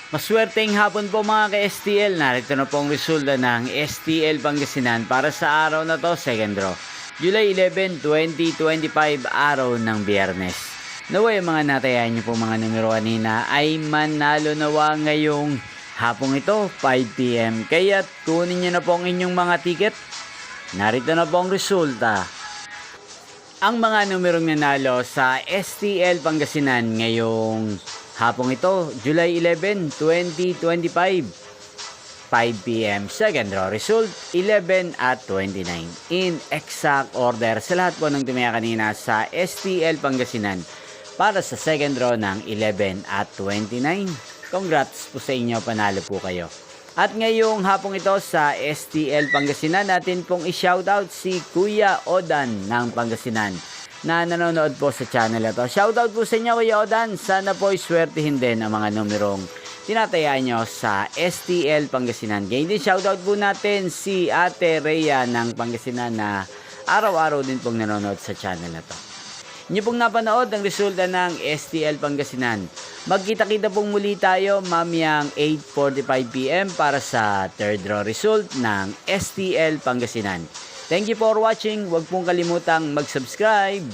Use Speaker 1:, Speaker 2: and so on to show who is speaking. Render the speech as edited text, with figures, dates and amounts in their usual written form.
Speaker 1: Maswerteng hapon po mga ka-STL. Narito na po ang resulta ng STL Pangasinan para sa araw na to, second draw. July 11, 2025, araw ng Biyernes. Naway mga natayan niyo po mga numero kanina ay manalo nawa ngayong hapong ito, 5 PM. Kaya kunin niyo na po ang inyong mga ticket. Narito na po ang resulta. Ang mga numerong nanalo sa STL Pangasinan ngayong hapong ito, July 11, 2025, 5 PM. Second draw result, 11 at 29. In exact order sa lahat po ng tumaya kanina sa STL Pangasinan para sa second draw ng 11 at 29. Congrats po sa inyo, panalo po kayo. At ngayong hapong ito sa STL Pangasinan, natin pong i-shoutout si Kuya Odan ng Pangasinan na nanonood po sa channel ito. Shoutout po sa inyo, Kuya Odan. Sana po iswertihin din ang mga numerong tinatayaan nyo sa STL Pangasinan. Ngayon din shoutout po natin si Ate Rhea ng Pangasinan na araw-araw din pong nanonood sa channel na to. Inyo pong napanood ang resulta ng STL Pangasinan. Magkita-kita pong muli tayo mamayang 8:45 PM para sa third draw result ng STL Pangasinan. Thank you for watching. Huwag pong kalimutang mag-subscribe.